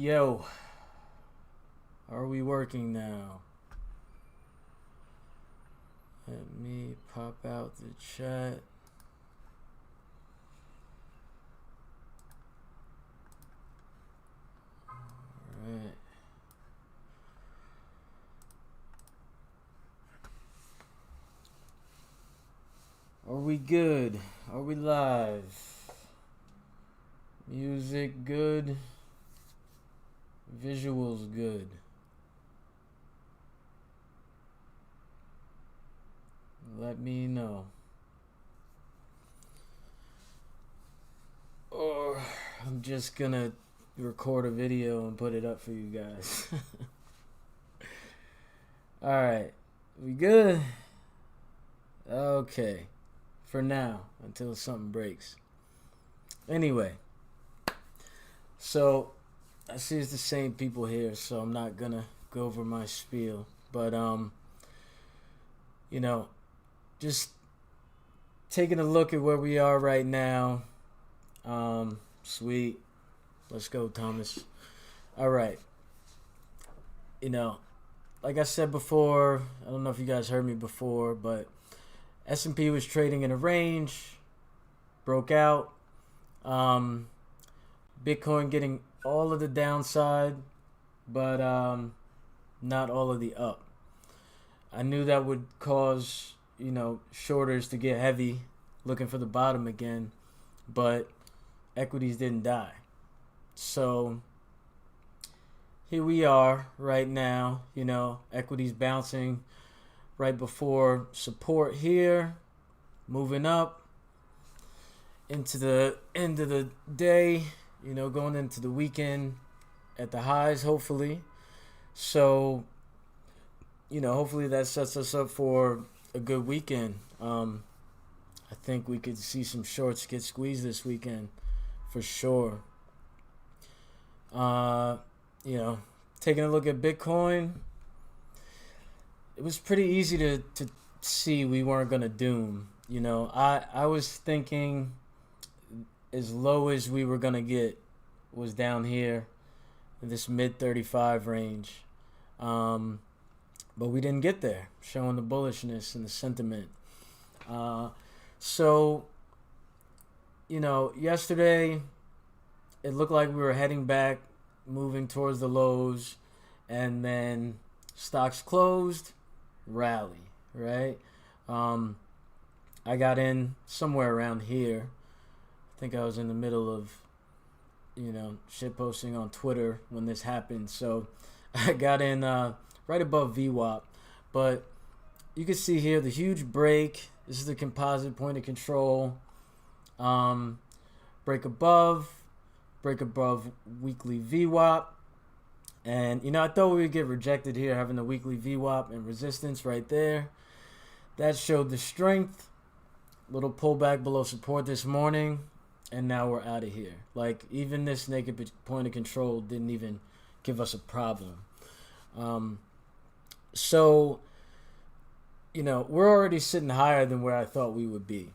Yo, are we working now? Let me pop out the chat. Alright. Are we good? Are we live? Music good. Visuals good. Let me know. Or I'm just gonna record a video and put it up for you guys. Alright. We good? Okay. For now, until something breaks. Anyway. So I see it's the same people here, so I'm not gonna go over my spiel. But you know, just taking a look at where we are right now. Sweet. Let's go, Thomas. All right. You know, like I said before, I don't know if you guys heard me before, but S&P was trading in a range, broke out. Bitcoin getting all of the downside, but not all of the up. I knew that would cause, you know, shorters to get heavy, looking for the bottom again, but equities didn't die. So here we are right now, you know, equities bouncing right before support here, moving up into the end of the day, you know, going into the weekend at the highs, hopefully. So, you know, hopefully that sets us up for a good weekend. I think we could see some shorts get squeezed this weekend for sure. You know, taking a look at Bitcoin, it was pretty easy to see we weren't going to doom. You know, I was thinking as low as we were going to get was down here in this mid 35 range. But we didn't get there, showing the bullishness and the sentiment. So, you know, yesterday it looked like we were heading back, moving towards the lows, and then stocks closed, rally, right? I got in somewhere around here. I think I was in the middle of, you know, shit posting on Twitter when this happened. So I got in right above VWAP. But you can see here the huge break. This is the composite point of control. Break above weekly VWAP. And, you know, I thought we would get rejected here, having the weekly VWAP and resistance right there. That showed the strength. Little pullback below support this morning. And now we're out of here. Like, even this naked point of control didn't even give us a problem. So, you know, we're already sitting higher than where I thought we would be.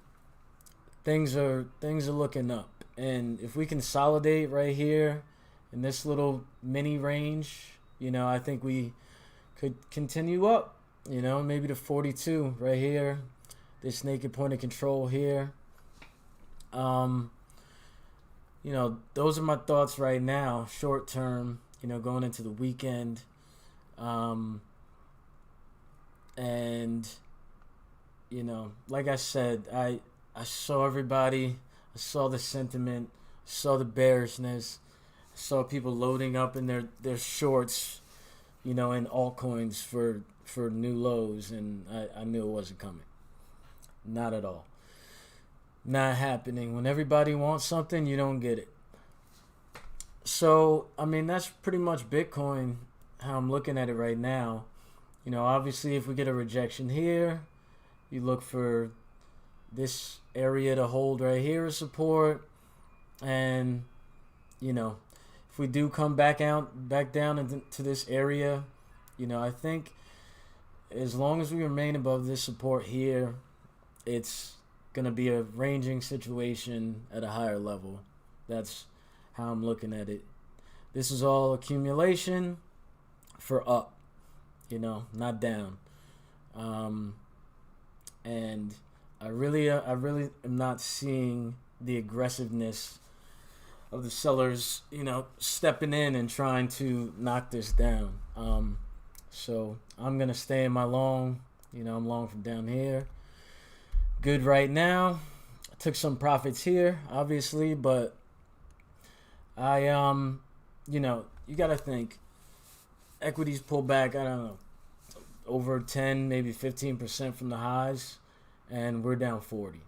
Things are looking up. And if we consolidate right here in this little mini range, you know, I think we could continue up, you know, maybe to 42 right here. This naked point of control here. You know, those are my thoughts right now, short term, you know, going into the weekend. And, you know, like I said, I saw everybody, I saw the sentiment, saw the bearishness, I saw people loading up in their shorts, you know, in altcoins for new lows, and I knew it wasn't coming. Not at all. Not happening. When everybody wants something, you don't get it. So, I mean, that's pretty much Bitcoin, how I'm looking at it right now. You know, obviously, if we get a rejection here, you look for this area to hold right here as support. And, you know, if we do come back down into this area, you know, I think as long as we remain above this support here, it's going to be a ranging situation at a higher level. That's how I'm looking at it. This is all accumulation for up, not down. And I really am not seeing the aggressiveness of the sellers, stepping in and trying to knock this down. So I'm gonna stay in my long. I'm long from down here. Good right now. I took some profits here, obviously, but I you gotta think. Equities pull back, I don't know, over 10, maybe 15% from the highs, and we're down 40.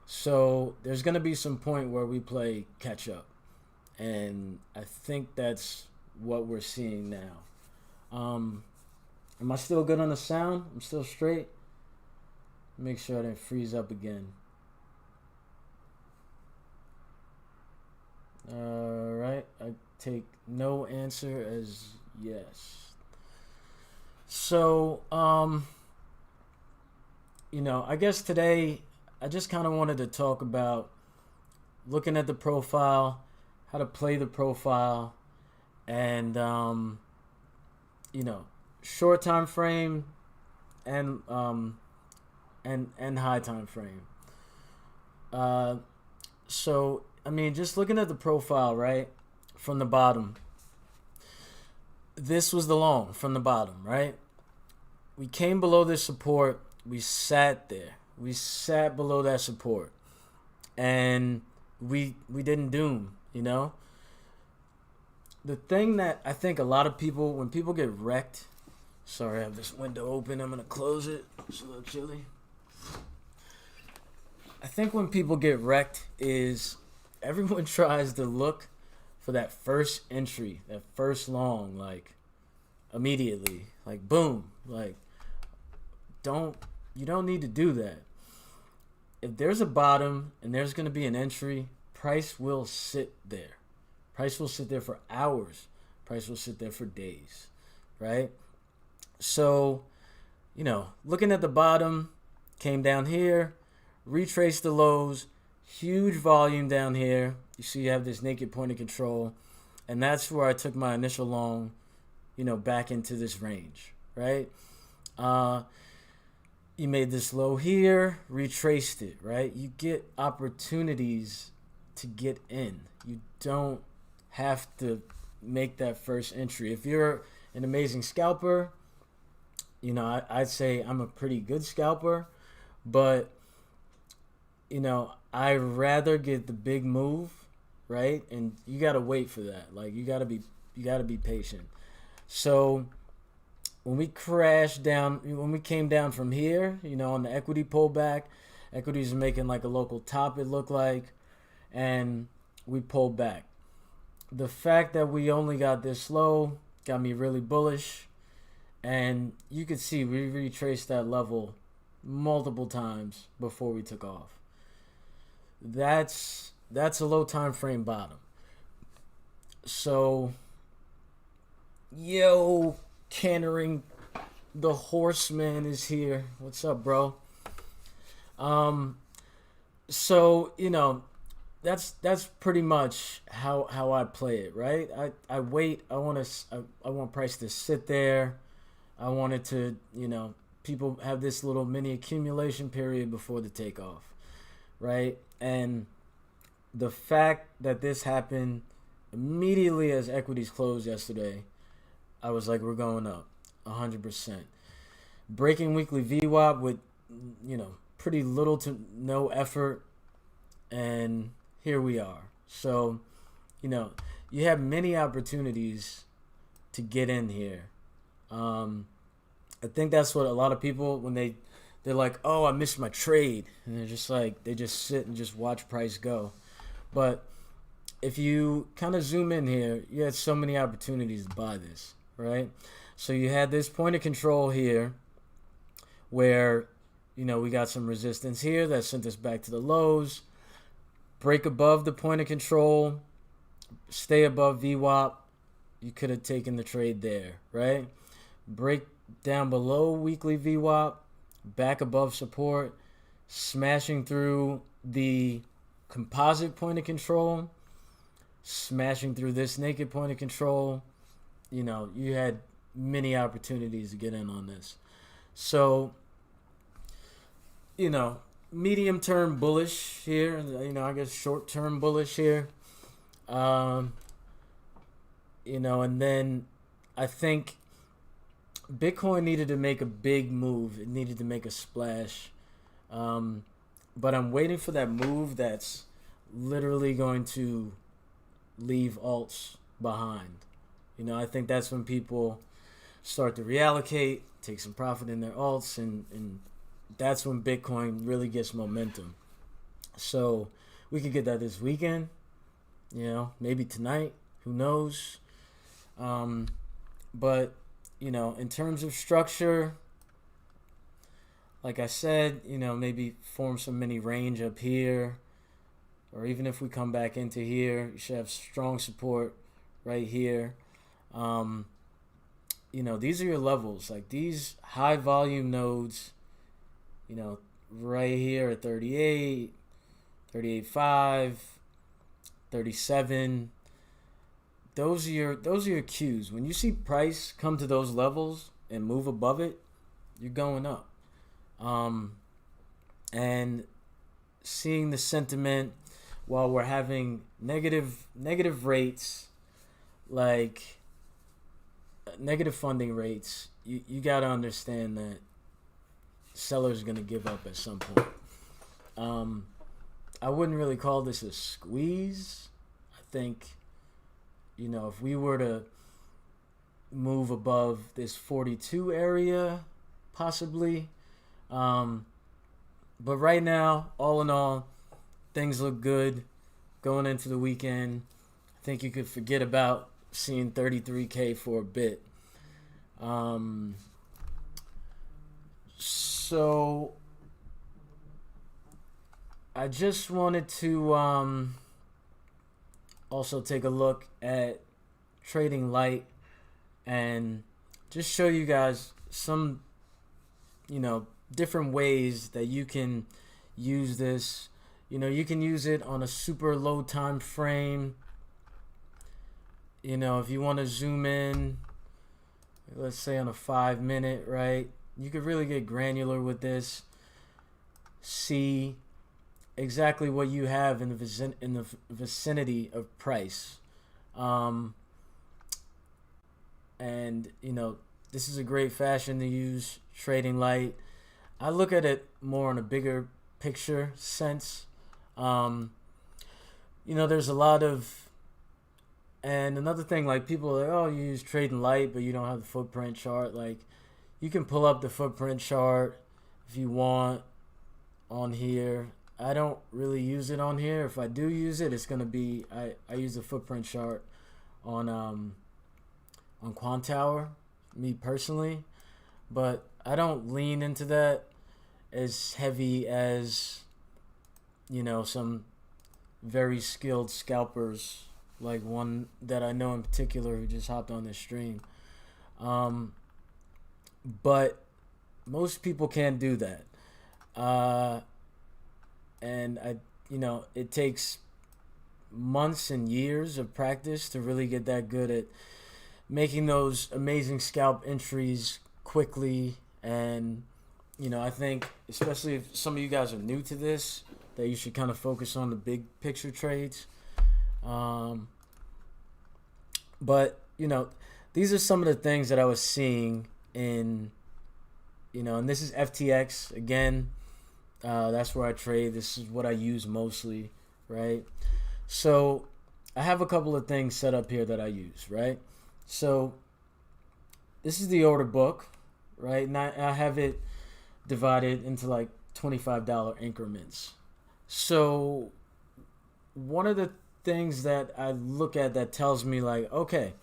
So there's going to be some point where we play catch up, and I think that's what we're seeing now. Am I still good on the sound? I'm still straight. Make sure I didn't freeze up again. All right, I take no answer as yes. So, I guess today I just kind of wanted to talk about looking at the profile, how to play the profile, and short time frame and high time frame. So just looking at the profile, right, from the bottom. This was the long from the bottom, right? We came below this support. We sat there. We sat below that support, and we didn't doom. The thing that I think a lot of people, when people get wrecked. Sorry, I have this window open. I'm gonna close it. It's a little chilly. I think when people get wrecked is everyone tries to look for that first entry, that first long, like immediately, like boom, like you don't need to do that. If there's a bottom and there's going to be an entry, price will sit there. Price will sit there for hours. Price will sit there for days, right? So, looking at the bottom, came down here, retraced the lows, huge volume down here. You see you have this naked point of control, and that's where I took my initial long, back into this range, right? You made this low here, retraced it, right? You get opportunities to get in. You don't have to make that first entry. If you're an amazing scalper, I'd say I'm a pretty good scalper, but, I'd rather get the big move, right? And you got to wait for that. Like, you got to be patient. So when we crashed down, when we came down from here, on the equity pullback, equities are making like a local top, it looked like, and we pulled back. The fact that we only got this low got me really bullish, and you could see we retraced that level multiple times before we took off. That's a low time frame bottom. So, Cantering the Horseman is here. What's up, bro? So that's pretty much how I play it, right? I wait. I want price to sit there. I want it to, people have this little mini accumulation period before the takeoff, right? And the fact that this happened immediately as equities closed yesterday, I was like, we're going up 100%. Breaking weekly VWAP with, pretty little to no effort, and here we are. So, you have many opportunities to get in here. I think that's what a lot of people, when they're like, oh, I missed my trade, and they're just like, they just sit and just watch price go. But if you kind of zoom in here, you had so many opportunities to buy this, right? So you had this point of control here where, we got some resistance here that sent us back to the lows. Break above the point of control, stay above VWAP. You could have taken the trade there, right? Break down below weekly VWAP, back above support, smashing through the composite point of control, smashing through this naked point of control, you had many opportunities to get in on this. So, medium term bullish here, I guess short term bullish here. And then I think Bitcoin needed to make a big move. It needed to make a splash. But I'm waiting for that move that's literally going to leave alts behind. I think that's when people start to reallocate, take some profit in their alts, and that's when Bitcoin really gets momentum. So we could get that this weekend, maybe tonight, who knows? But, in terms of structure, like I said, maybe form some mini range up here, or even if we come back into here, you should have strong support right here. These are your levels, like these high volume nodes, right here at 38, 38.5, 37. Those are your cues. When you see price come to those levels and move above it, you're going up. And seeing the sentiment while we're having negative rates, like negative funding rates, you got to understand that sellers are going to give up at some point. I wouldn't really call this a squeeze. I think, if we were to move above this 42 area, possibly. But right now, all in all, things look good going into the weekend. I think you could forget about seeing 33K for a bit. So I just wanted to also take a look at Trading Light and just show you guys some, different ways that you can use this. You can use it on a super low time frame. If you want to zoom in, let's say on a 5 minute, right? You could really get granular with this. See exactly what you have in the vicinity of price. And this is a great fashion to use Trading Light. I look at it more in a bigger picture sense. There's a lot of, and another thing, like people are like, oh, you use Trading Light, but you don't have the footprint chart. Like, you can pull up the footprint chart if you want on here. I don't really use it on here. If I do use it, it's gonna be I use the footprint chart on Quantower, me personally, but I don't lean into that as heavy as some very skilled scalpers, like one that I know in particular who just hopped on this stream. But most people can't do that. And it takes months and years of practice to really get that good at making those amazing scalp entries quickly. And, I think, especially if some of you guys are new to this, that you should kind of focus on the big picture trades. But, these are some of the things that I was seeing in, and this is FTX again. That's where I trade. This is what I use mostly, right? So I have a couple of things set up here that I use, right? So this is the order book, right? And I have it divided into like $25 increments. So one of the things that I look at that tells me like, okay,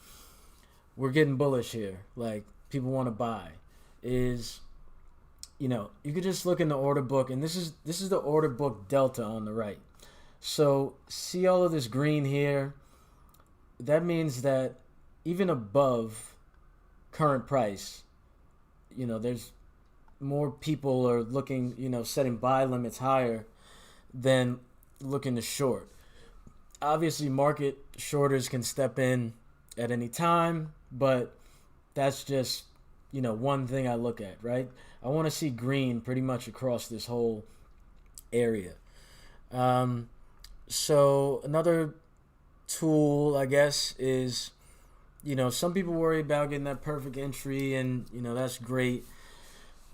we're getting bullish here, like people want to buy, is you could just look in the order book, and this is the order book delta on the right. So see all of this green here? That means that even above current price, there's more people are looking, setting buy limits higher than looking to short. obviously market shorters can step in at any time, but that's just, one thing I look at, right? I want to see green pretty much across this whole area. So another tool, I guess, is, some people worry about getting that perfect entry, and, that's great.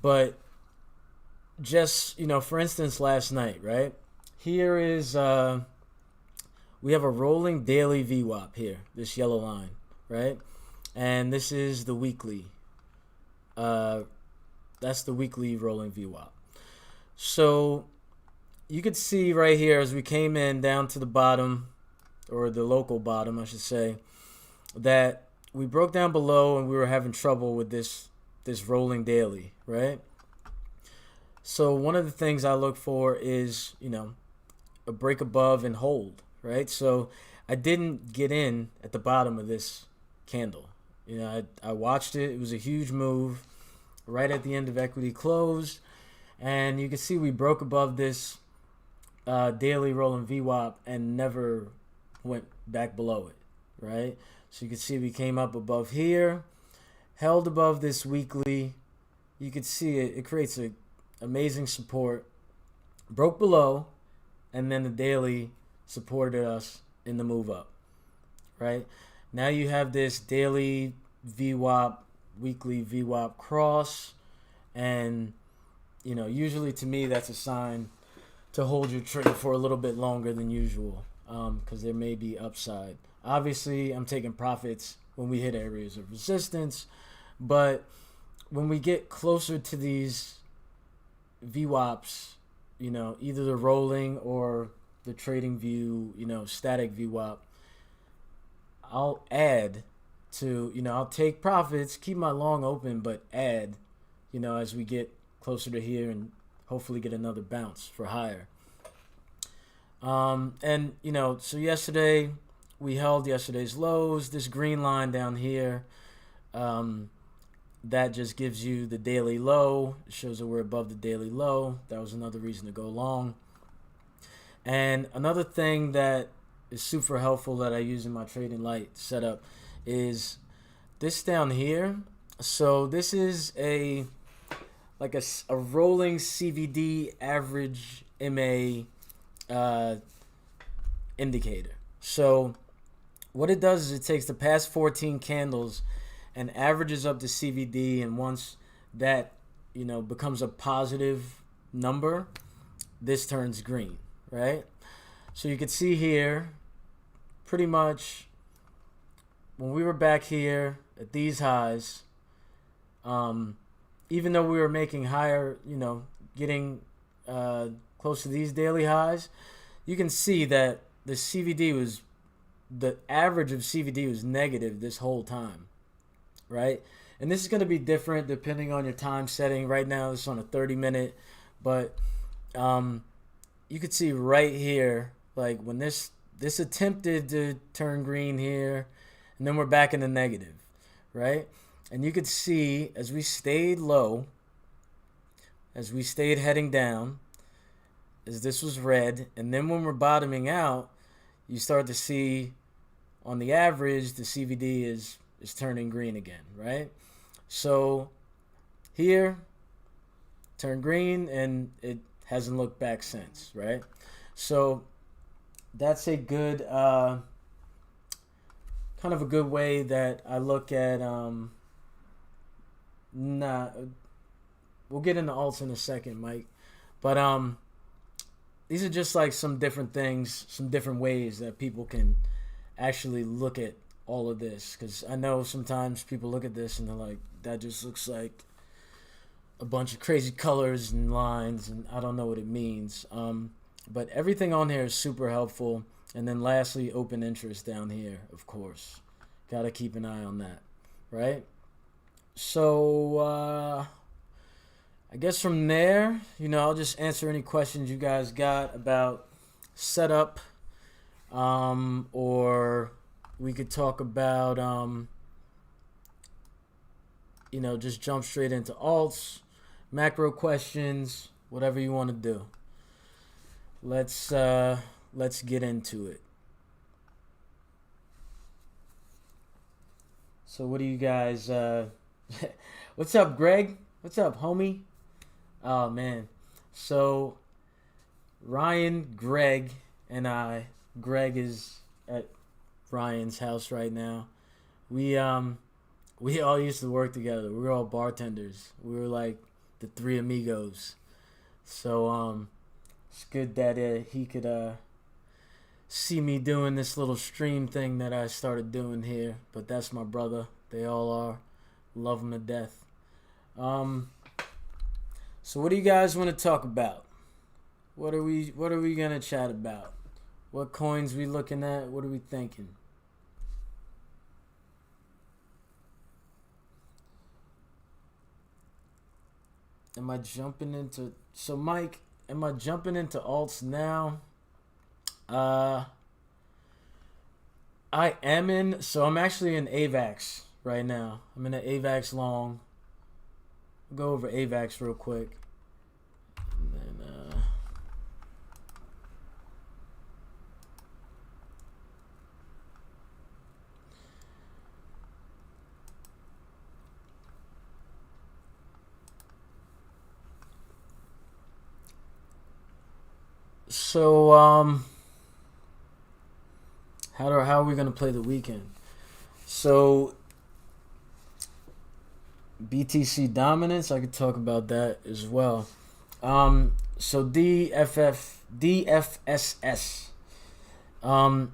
But just, for instance, last night, right? Here is, we have a rolling daily VWAP here, this yellow line, right? And this is the weekly. That's the weekly rolling VWAP. So you could see right here as we came in down to the bottom, or the local bottom, I should say, that we broke down below and we were having trouble with this rolling daily, right? So one of the things I look for is, a break above and hold, right? So I didn't get in at the bottom of this candle. I watched it. It was a huge move right at the end of equity close. And you can see we broke above this daily rolling VWAP and never went back below it, right? So you can see we came up above here, held above this weekly. You can see it creates a amazing support, broke below, and then the daily supported us in the move up, right? Now you have this daily VWAP, weekly VWAP cross, and usually to me that's a sign to hold your trade for a little bit longer than usual, because there may be upside. Obviously, I'm taking profits when we hit areas of resistance, but when we get closer to these VWAPs, either the rolling or the trading view, static VWAP, I'll add to, I'll take profits, keep my long open, but add, as we get closer to here and hopefully get another bounce for higher. And, so yesterday we held yesterday's lows, this green line down here, that just gives you the daily low. It shows that we're above the daily low. That was another reason to go long. And another thing that is super helpful that I use in my trading light setup is this down here. So this is a rolling CVD average MA indicator. So what it does is it takes the past 14 candles and averages up the CVD, and once that becomes a positive number, this turns green, right? So you can see here, pretty much when we were back here at these highs, even though we were making higher, getting close to these daily highs, you can see that the average of CVD was negative this whole time, right? And this is going to be different depending on your time setting. Right now it's on a 30-minute, but you could see right here, like when this attempted to turn green here, and then we're back in the negative, right? And you could see as we stayed low, as we stayed heading down, as this was red, and then when we're bottoming out, you start to see on the average the CVD is turning green again, right? So here, turned green, and it hasn't looked back since, right? So that's a good, kind of a good way that I look at, we'll get into alts in a second, Mike, but these are just like some different things, some different ways that people can actually look at all of this, because I know sometimes people look at this and they're like, that just looks like a bunch of crazy colors and lines, and I don't know what it means. But everything on here is super helpful. And then lastly, open interest down here, of course. Got to keep an eye on that, right? So I guess from there, I'll just answer any questions you guys got about setup, or we could talk about, just jump straight into alts, macro questions, whatever you want to do. Let's get into it. So what do you guys? What's up, Greg? What's up, homie? Oh man. So Ryan, Greg, and I. Greg is at Ryan's house right now. We um we all used to work together. We were all bartenders. We were like the three amigos. So it's good that he could see me doing this little stream thing that I started doing here. But that's my brother. They all are. Love him to death. Um, so what do you guys want to talk about? What are we gonna chat about? What coins we looking at? What are we thinking? Am I jumping into Mike, am I jumping into alts now? Uh I'm actually in Avax right now. I'm in an Avax long. I'll go over Avax real quick. And then so how are we gonna play the weekend? So BTC dominance, I could talk about that as well. So DFSS. I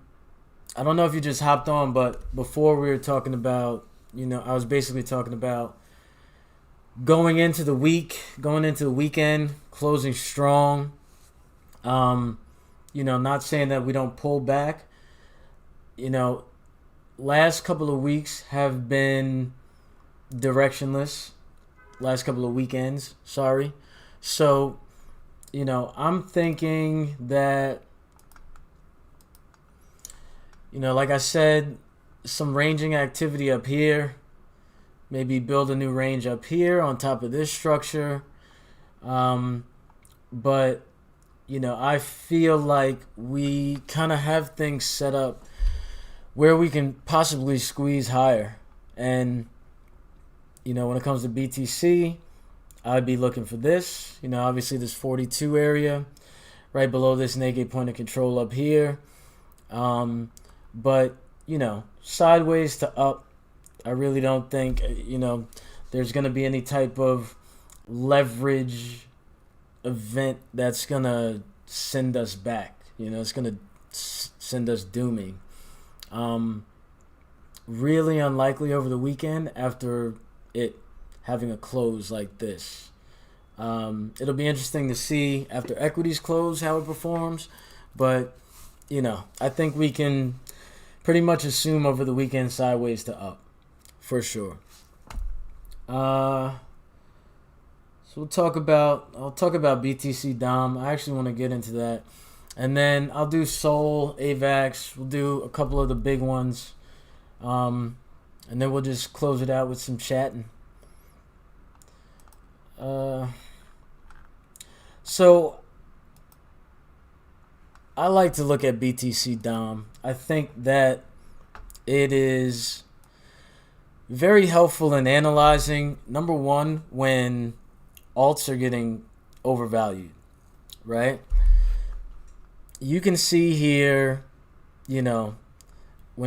don't know if you just hopped on, but before we were talking about, I was basically talking about going into the weekend, closing strong. Not saying that we don't pull back. Last couple of weeks have been directionless. Last couple of weekends, sorry. So, I'm thinking that, like I said, some ranging activity up here. Maybe build a new range up here on top of this structure. But, I feel like we kind of have things set up where we can possibly squeeze higher. And, when it comes to BTC, I'd be looking for this. Obviously this 42 area right below this naked point of control up here. But, sideways to up, I really don't think, there's going to be any type of leverage event that's going to send us back. It's going to send us dooming. Really unlikely over the weekend after it having a close like this. It'll be interesting to see after equities close how it performs, but I think we can pretty much assume over the weekend sideways to up for sure. So I'll talk about BTC Dom. I actually want to get into that. And then I'll do Sol, Avax. We'll do a couple of the big ones. And then we'll just close it out with some chatting. So I like to look at BTC Dom. I think that it is very helpful in analyzing, number one, when alts are getting overvalued, right? You can see here, when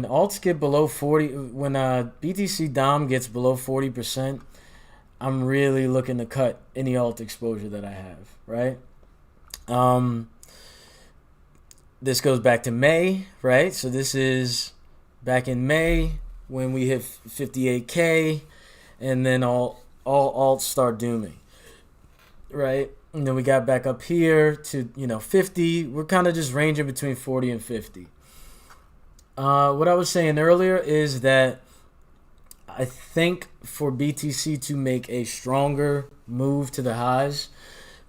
alts get below 40, when BTC Dom gets below 40%, I'm really looking to cut any alt exposure that I have, right? This goes back to May, right? So this is back in May when we hit 58K, and then all alts start dooming, right? And then we got back up here to 50. We're kind of just ranging between 40 and 50. What I was saying earlier is that I think for BTC to make a stronger move to the highs,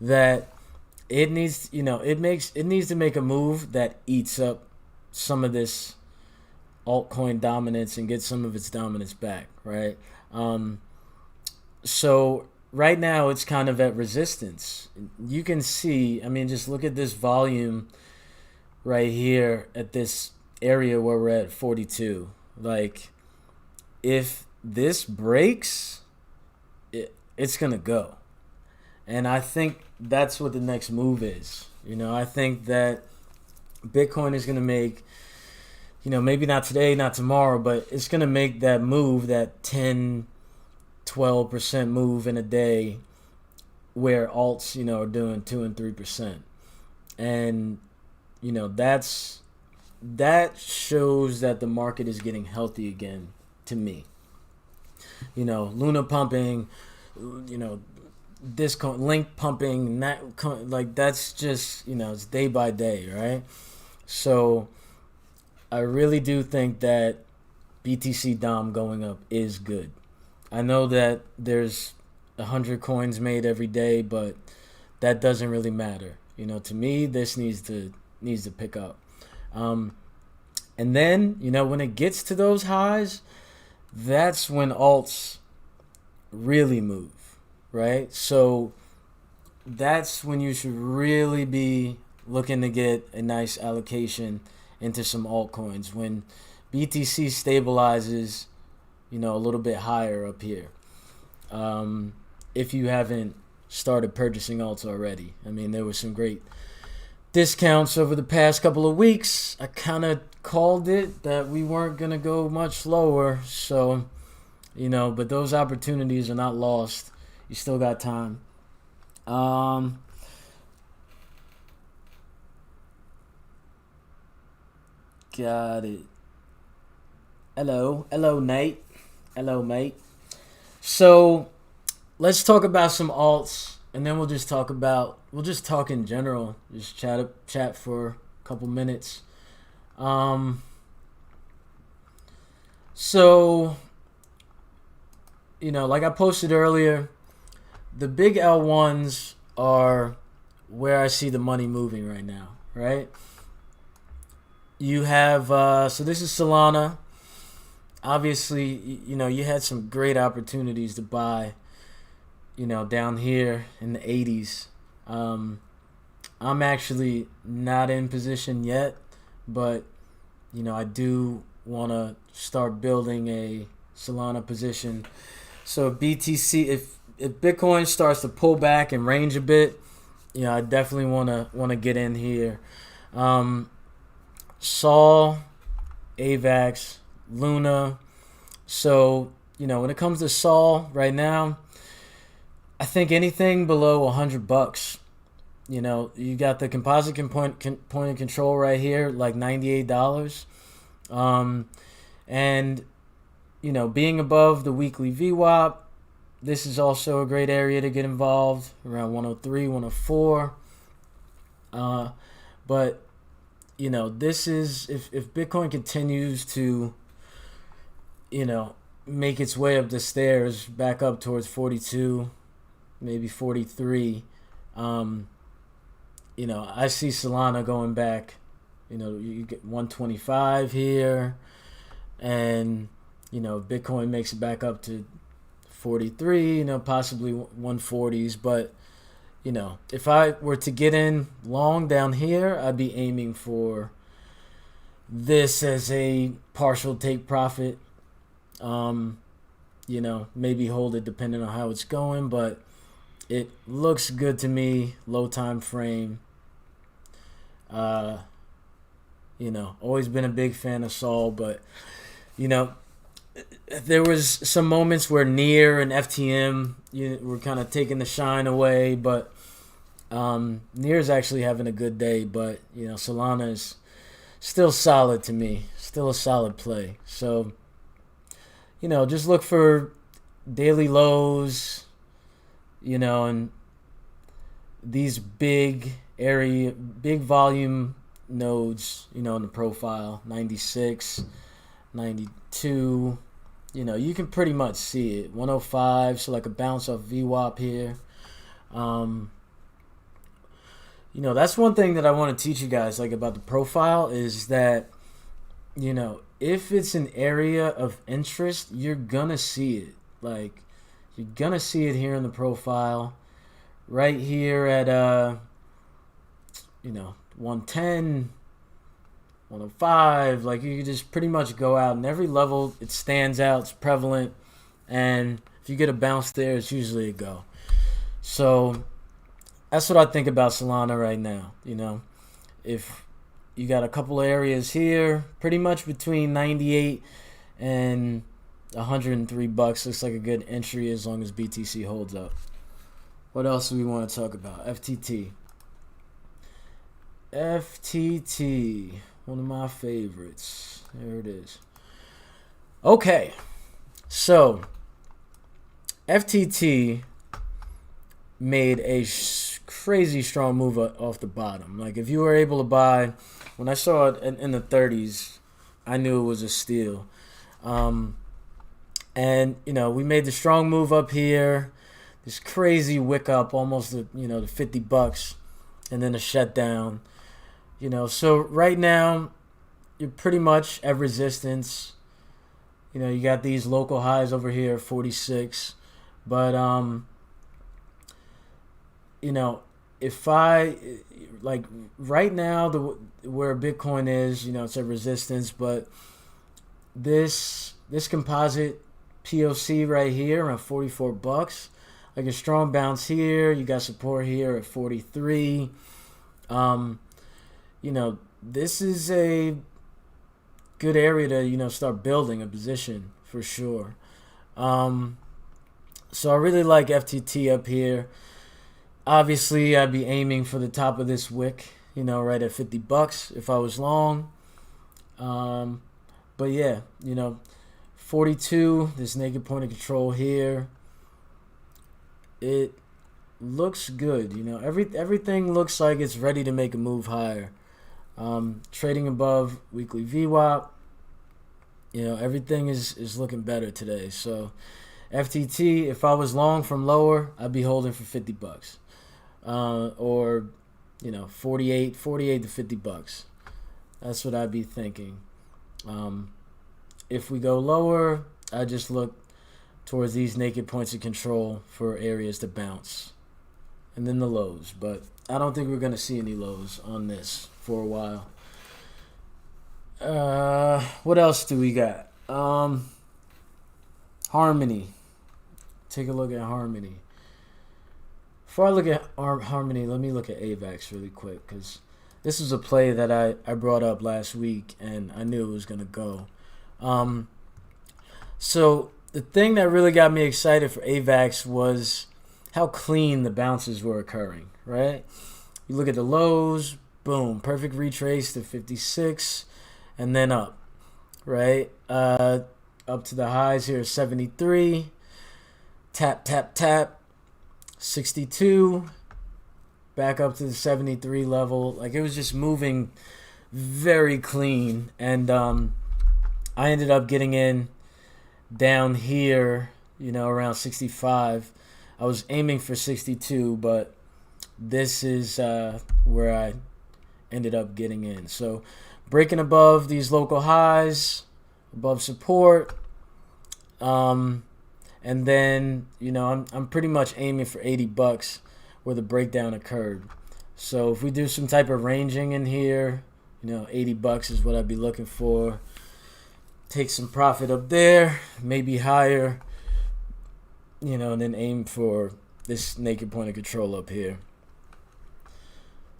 that it needs to make a move that eats up some of this altcoin dominance and get some of its dominance back, right? So right now it's kind of at resistance. You can see, just look at this volume right here at this area where we're at 42. Like, if this breaks, it's going to go. And I think that's what the next move is. I think that Bitcoin is going to make, maybe not today, not tomorrow, but it's going to make that move, that 10, 12% move in a day where alts, are doing 2 and 3%. And, that shows that the market is getting healthy again to me. Luna pumping, this link pumping, that's just, it's day by day, right? So I really do think that BTC Dom going up is good. I know that there's 100 coins made every day, but that doesn't really matter. To me, this needs to pick up. And then, when it gets to those highs, that's when alts really move, right? So that's when you should really be looking to get a nice allocation into some altcoins. When BTC stabilizes, a little bit higher up here. If you haven't started purchasing alts already. I mean, there were some great discounts over the past couple of weeks. I kind of called it that we weren't going to go much lower. So, but those opportunities are not lost. You still got time. Got it. Hello, Nate. Hello, mate. So let's talk about some alts, and then we'll just talk in general. Just chat for a couple minutes. So, like I posted earlier, the big L1s are where I see the money moving right now, right? You have, so this is Solana. Obviously, you had some great opportunities to buy, down here in the 80s. I'm actually not in position yet, but, I do want to start building a Solana position. So BTC, if Bitcoin starts to pull back and range a bit, I definitely want to get in here. Sol, Avax, Luna. So, when it comes to Sol right now, I think anything below $100, you got the composite point of control right here, like $98. And, being above the weekly VWAP, this is also a great area to get involved, around 103, 104. But, this is, if Bitcoin continues to, make its way up the stairs back up towards 42, maybe 43, I see Solana going back, you get 125 here, and, Bitcoin makes it back up to 43, possibly 140s, but, if I were to get in long down here, I'd be aiming for this as a partial take profit. Maybe hold it depending on how it's going, but it looks good to me. Low time frame. Always been a big fan of Sol, but there was some moments where Near and FTM were kind of taking the shine away, but Near's actually having a good day, but Solana is still solid to me, still a solid play. So just look for daily lows, and these big volume nodes, in the profile, 96, 92, you can pretty much see it. 105, so like a bounce off VWAP here. That's one thing that I want to teach you guys, like, about the profile, is that, if it's an area of interest, you're gonna see it. Like, you're gonna see it here in the profile, right here at 110, 105. Like, you can just pretty much go out, and every level it stands out, it's prevalent. and if you get a bounce there, it's usually a go. So that's what I think about Solana right now. If you got a couple of areas here, pretty much between 98 and $103 looks like a good entry as long as BTC holds up. What else do we want to talk about? FTT. FTT, one of my favorites. There it is. Okay, so FTT made a crazy strong move off the bottom. Like, if you were able to buy, when I saw it in the 30s, I knew it was a steal. And we made the strong move up here, this crazy wick up, almost the $50, and then a shutdown. So right now you're pretty much at resistance. You got these local highs over here, 46, but if I like right now, where Bitcoin is, it's at resistance, but this composite POC right here around $44, like a strong bounce here. You got support here at 43. This is a good area to start building a position for sure. So I really like FTT up here. Obviously, I'd be aiming for the top of this wick, right at $50 if I was long. But yeah, 42, this naked point of control here. It looks good. Everything looks like it's ready to make a move higher. Trading above weekly VWAP. Everything is looking better today. So FTT, if I was long from lower, I'd be holding for $50. Or 48 to $50. That's what I'd be thinking. If we go lower, I just look towards these naked points of control for areas to bounce, and then the lows. But I don't think we're going to see any lows on this for a while. What else do we got? Harmony. Take a look at Harmony. Before I look at Harmony, let me look at Avax really quick, because this is a play that I brought up last week, and I knew it was going to go. So the thing that really got me excited for Avax was how clean the bounces were occurring, right? You look at the lows, boom, perfect retrace to 56, and then up, right? Up to the highs here, 73, tap, tap, tap, 62, back up to the 73 level. Like, it was just moving very clean, and I ended up getting in down here, around 65. I was aiming for 62, but this is where I ended up getting in. So breaking above these local highs, above support, and then I'm pretty much aiming for $80 where the breakdown occurred. So if we do some type of ranging in here, $80 is what I'd be looking for. Take some profit up there, maybe higher, and then aim for this naked point of control up here.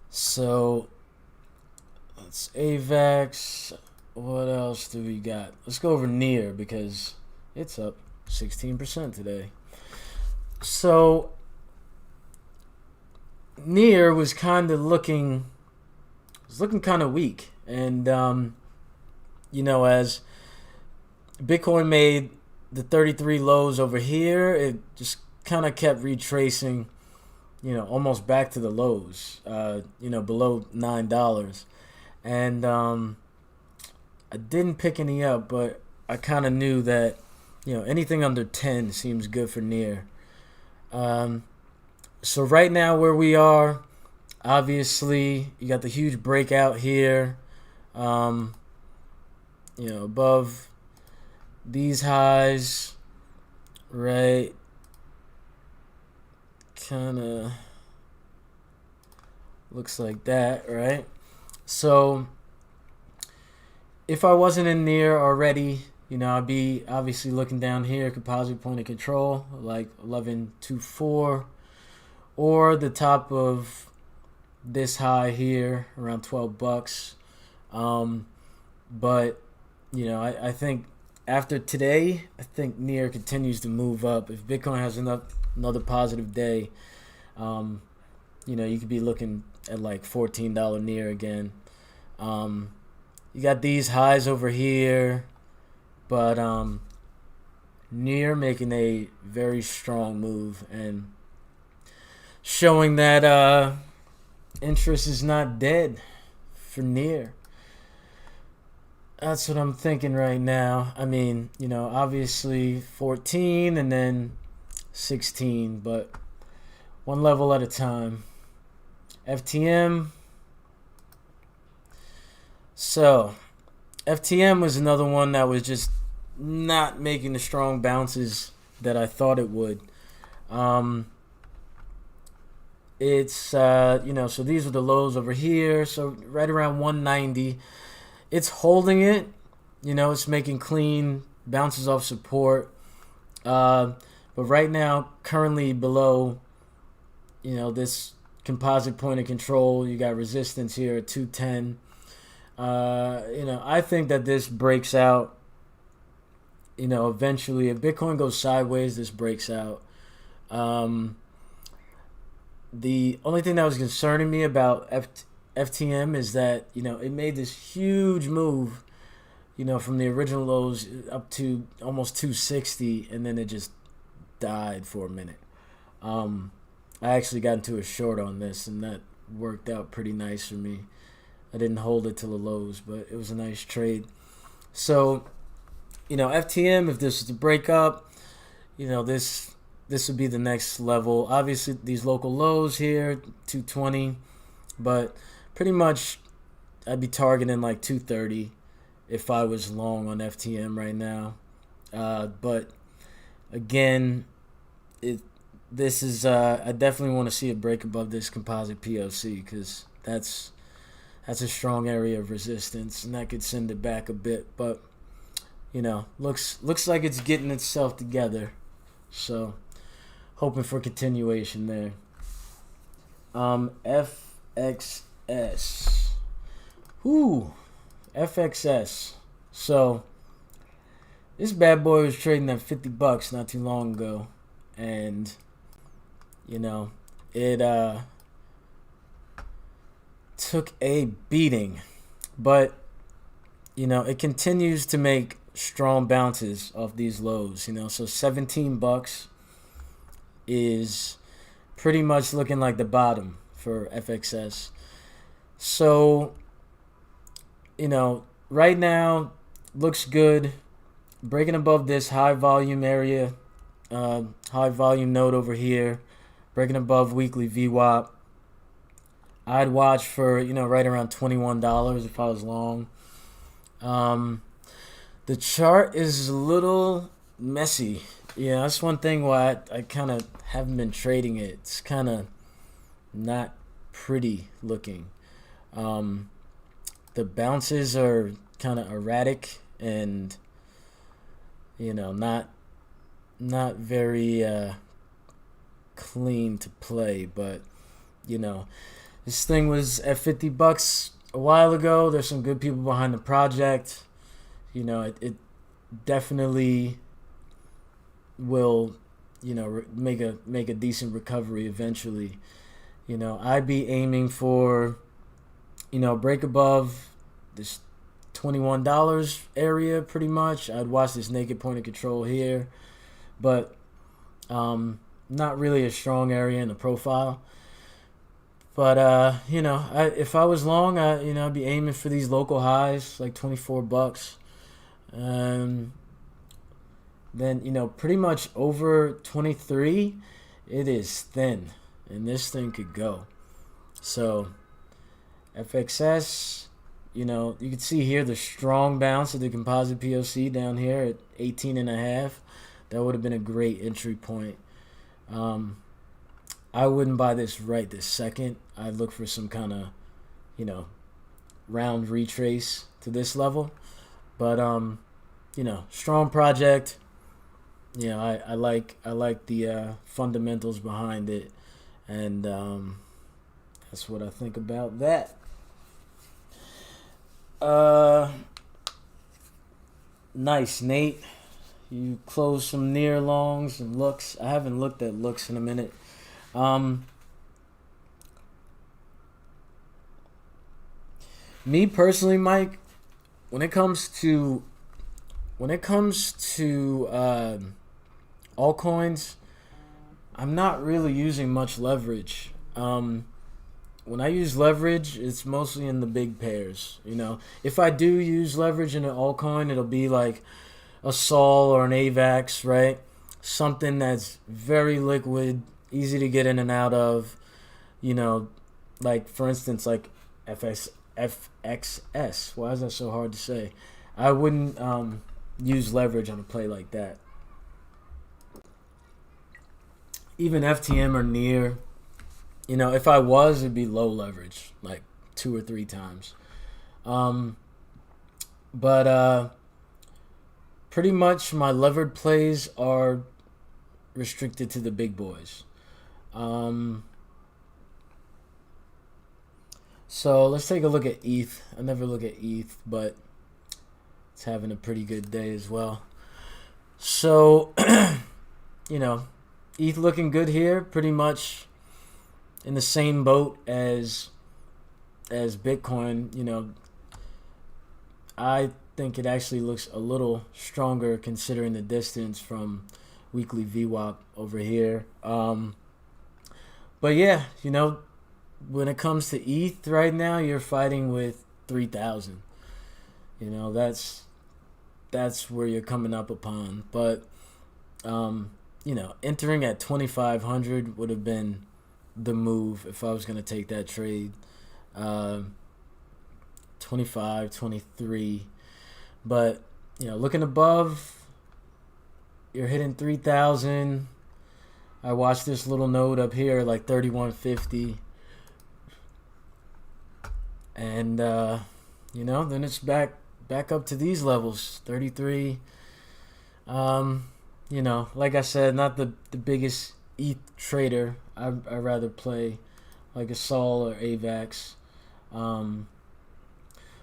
So that's Avax. What else do we got? Let's go over Near, because it's up 16% today. So Near was kind of looking kind of weak, and as Bitcoin made the 33 lows over here, it just kind of kept retracing, almost back to the lows, below $9. And I didn't pick any up, but I kind of knew that, anything under 10 seems good for Near. So right now where we are, obviously, you got the huge breakout here, above these highs, right? Kind of looks like that, right? So if I wasn't in Near already, I'll be obviously looking down here, composite point of control, like 11.24, or the top of this high here, around $12. But, I think after today, I think near continues to move up. If Bitcoin has another positive day, you could be looking at like $14 near again. You got these highs over here, but near making a very strong move and showing that interest is not dead for near. That's what I'm thinking right now. I mean, obviously 14 and then 16, but one level at a time. FTM. So, FTM was another one that was just not making the strong bounces that I thought it would. It's, so these are the lows over here. So right around 190. It's holding it. It's making clean bounces off support. But right now, currently below, this composite point of control, you got resistance here at 210. I think that this breaks out. Eventually, if Bitcoin goes sideways, this breaks out. The only thing that was concerning me about FTM is that, it made this huge move, from the original lows up to almost 260, and then it just died for a minute. I actually got into a short on this, and that worked out pretty nice for me. I didn't hold it to the lows, but it was a nice trade. So, FTM, if this is to break up, this would be the next level. Obviously, these local lows here, 220, but pretty much I'd be targeting like 230 if I was long on FTM right now. But again, this is I definitely want to see it break above this composite POC, because that's a strong area of resistance, and that could send it back a bit. But looks like it's getting itself together. So hoping for continuation there. FXS. FXS. So this bad boy was trading at $50 not too long ago, and it took a beating, but it continues to make strong bounces off these lows. So $17 is pretty much looking like the bottom for FXS. So, right now looks good, breaking above this high volume area, high volume node over here, breaking above weekly VWAP. I'd watch for, right around $21 if I was long. The chart is a little messy. That's one thing why I kind of haven't been trading it. It's kind of not pretty looking. The bounces are kind of erratic and, not very clean to play. But, this thing was at $50 a while ago. There's some good people behind the project. It definitely will, make a decent recovery eventually. I'd be aiming for, break above this $21 area pretty much. I'd watch this naked point of control here, but not really a strong area in the profile. But if I was long, I'd be aiming for these local highs, like $24. Then pretty much over 23, it is thin, and this thing could go. So FXS, you can see here the strong bounce of the composite POC down here at 18.5. That would have been a great entry point. I wouldn't buy this right this second. I'd look for some kind of, round retrace to this level. But strong project. I like the fundamentals behind it, and that's what I think about that. Nice, Nate. You closed some near longs and looks. I haven't looked at looks in a minute. Me personally, Mike, when it comes to altcoins, I'm not really using much leverage. When I use leverage, it's mostly in the big pairs. If I do use leverage in an altcoin, it'll be like a Sol or an Avax, right? Something that's very liquid, easy to get in and out of. Like for instance, like FXS. Why is that so hard to say? I wouldn't use leverage on a play like that. Even FTM or near, if I was, it'd be low leverage, like 2 or 3 times. But pretty much my levered plays are restricted to the big boys. So let's take a look at ETH. I never look at ETH, but it's having a pretty good day as well. So, ETH looking good here, pretty much in the same boat as Bitcoin. I think it actually looks a little stronger considering the distance from weekly VWAP over here. But yeah, when it comes to ETH right now, you're fighting with 3,000. That's where you're coming up upon. But entering at 2,500 would have been the move if I was going to take that trade. 25, 23. But, looking above, you're hitting 3,000. I watched this little node up here, like 3,150. And, then it's back up to these levels, 33. Like I said, not the biggest ETH trader. I'd rather play like a Sol or Avax.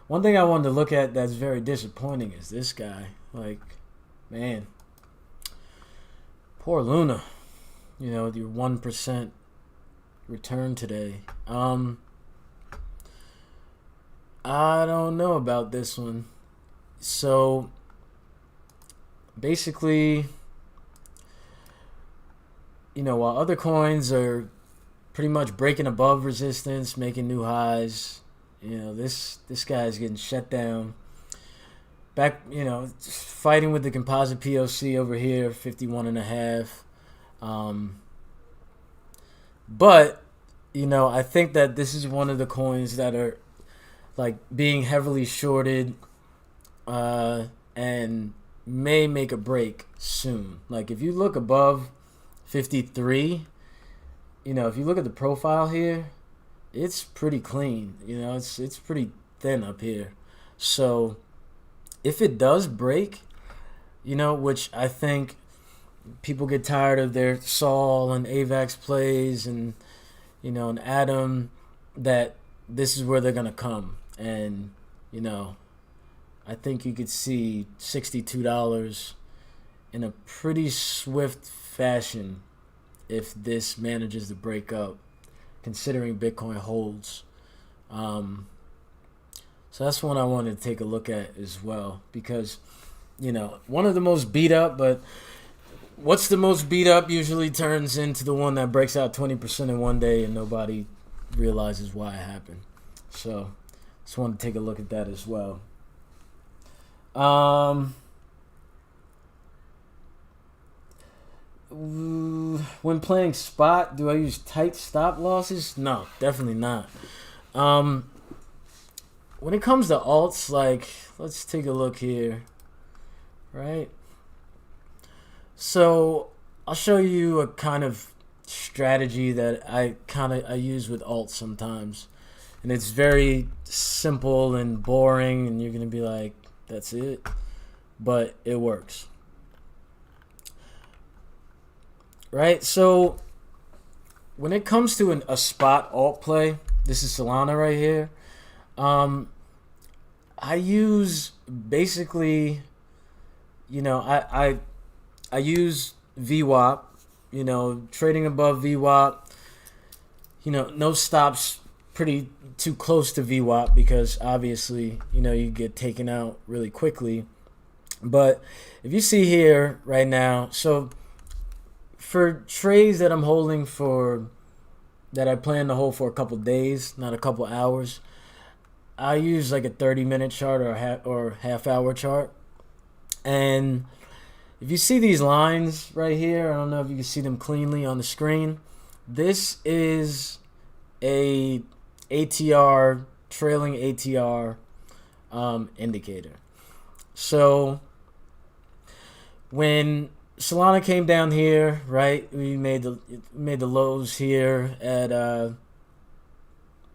One thing I wanted to look at that's very disappointing is this guy. Like, man, poor Luna. With your 1% return today. I don't know about this one. So, basically, while other coins are pretty much breaking above resistance, making new highs, this guy is getting shut down. Back, fighting with the composite POC over here, 51.5. But, I think that this is one of the coins that are like being heavily shorted and may make a break soon. Like if you look above 53, if you look at the profile here, it's pretty clean. It's pretty thin up here. So if it does break, which I think people get tired of their Sol and Avax plays and and Atom, that this is where they're gonna come. And I think you could see $62 in a pretty swift fashion if this manages to break up, considering Bitcoin holds. So that's one I wanted to take a look at as well, because one of the most beat up, but what's the most beat up usually turns into the one that breaks out 20% in one day and nobody realizes why it happened. So just wanted to take a look at that as well. When playing spot, do I use tight stop losses? No, definitely not. When it comes to alts, like, let's take a look here, right? So I'll show you a kind of strategy that I use with alts sometimes. And it's very simple and boring, and you're going to be like, that's it? but it works. Right? So when it comes to a spot alt play, this is Solana right here. I use basically, I use VWAP, trading above VWAP, no stops pretty too close to VWAP because obviously, you get taken out really quickly. But if you see here right now, so for trades that I'm holding that I plan to hold for a couple days, not a couple hours, I use like a 30-minute chart or half-hour chart. And if you see these lines right here, I don't know if you can see them cleanly on the screen. This is a ATR, trailing ATR indicator. So when Solana came down here, right, we made the lows here at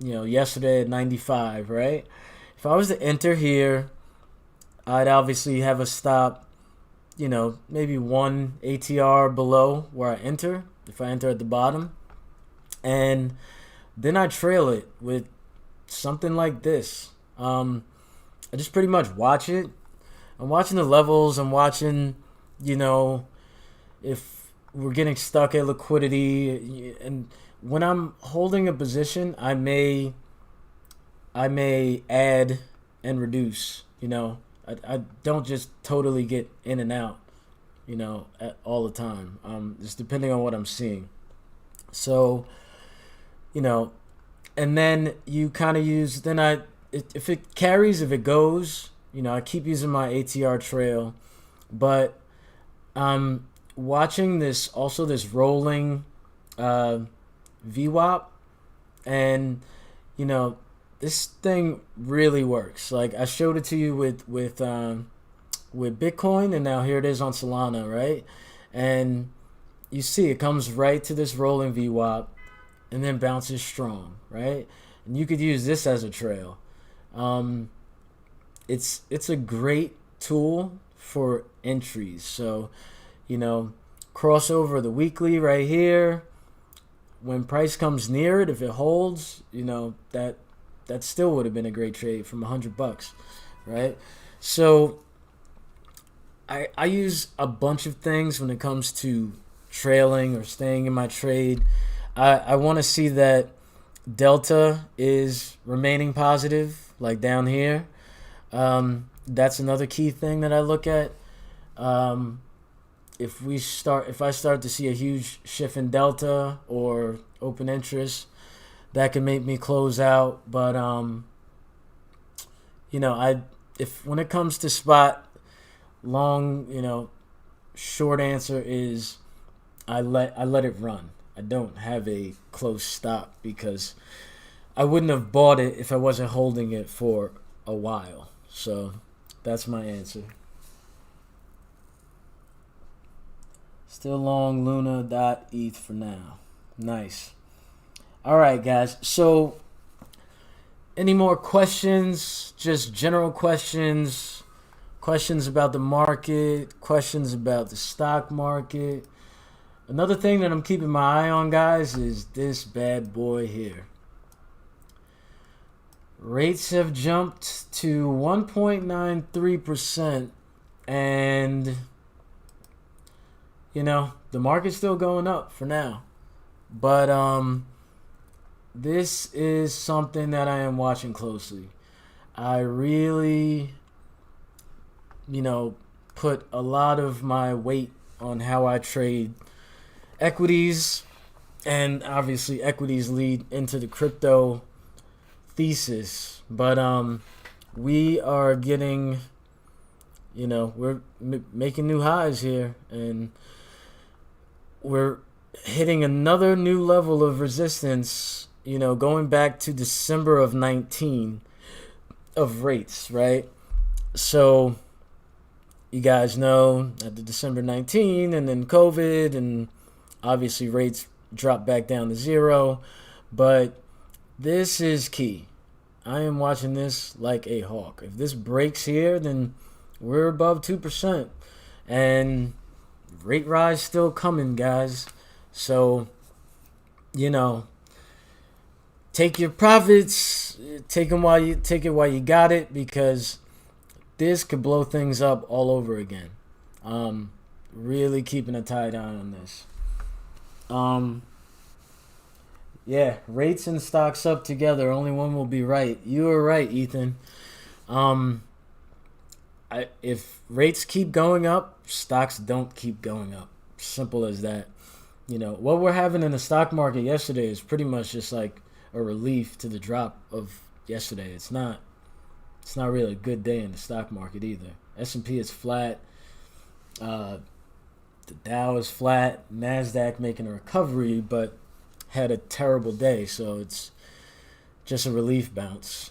yesterday at 95, right? If I was to enter here, I'd obviously have a stop, maybe one ATR below where I enter, if I enter at the bottom. And then I trail it with something like this. I just pretty much watch it. I'm watching the levels. I'm watching, if we're getting stuck at liquidity. And when I'm holding a position, I may add and reduce. I don't just totally get in and out, all the time. Just depending on what I'm seeing. So, and then you kind of use, if it carries, if it goes, I keep using my ATR trail, but I'm watching this rolling VWAP, and this thing really works. Like I showed it to you with Bitcoin, and now here it is on Solana, right? And you see it comes right to this rolling VWAP and then bounces strong, right? And you could use this as a trail. It's a great tool for entries. So, crossover the weekly right here. When price comes near it, if it holds, that still would have been a great trade from $100, right? So I use a bunch of things when it comes to trailing or staying in my trade. I want to see that delta is remaining positive, like down here. That's another key thing that I look at. If I start to see a huge shift in delta or open interest, that can make me close out. But when it comes to spot long, short answer is I let it run. I don't have a close stop because I wouldn't have bought it if I wasn't holding it for a while. So that's my answer. Still long Luna.eth for now. Nice. All right, guys. So any more questions? Just general questions. Questions about the market. Questions about the stock market. Another thing that I'm keeping my eye on, guys, is this bad boy here. Rates have jumped to 1.93%, and the market's still going up for now. But this is something that I am watching closely. I really, put a lot of my weight on how I trade equities, and obviously equities lead into the crypto thesis. But we are getting, we're making new highs here, and we're hitting another new level of resistance, going back to December of 19 of rates, right? So you guys know at the December 19 and then COVID, and obviously rates dropped back down to zero. But this is key. I am watching this like a hawk. If this breaks here, then We're above 2%. And rate rise still coming, guys. So, you know, take your profits, take it while you got it, because this could blow things up all over again. Really keeping a tight eye on this. Yeah, rates and stocks up together. Only one will be right. You were right, Ethan. If rates keep going up, stocks don't keep going up. Simple as that. What we're having in the stock market yesterday is pretty much just like a relief to the drop of yesterday. It's not really a good day in the stock market either. S&P is flat. The Dow is flat. NASDAQ making a recovery, but had a terrible day, so it's just a relief bounce.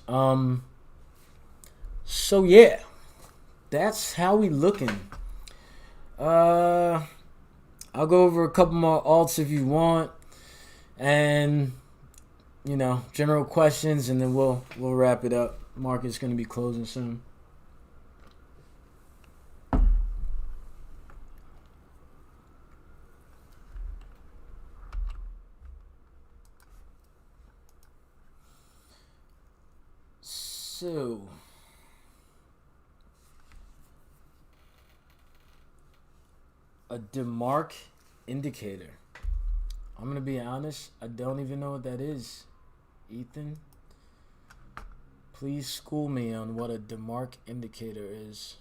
So yeah, that's how we looking. I'll go over a couple more alts if you want, and general questions, and then we'll wrap it up. Market's going to be closing soon. So, a DeMark indicator. I'm going to be honest, I don't even know what that is. Ethan, please school me on what a DeMark indicator is.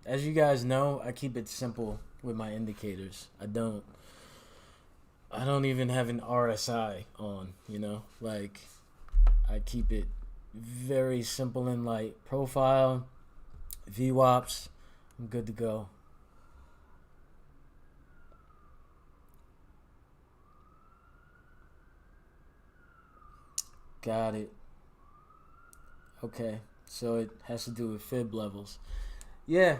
As you guys know, I keep it simple with my indicators. I don't even have an RSI on, like I keep it very simple and light. Profile, VWAPs, I'm good to go. Got it. Okay, so it has to do with fib levels. Yeah,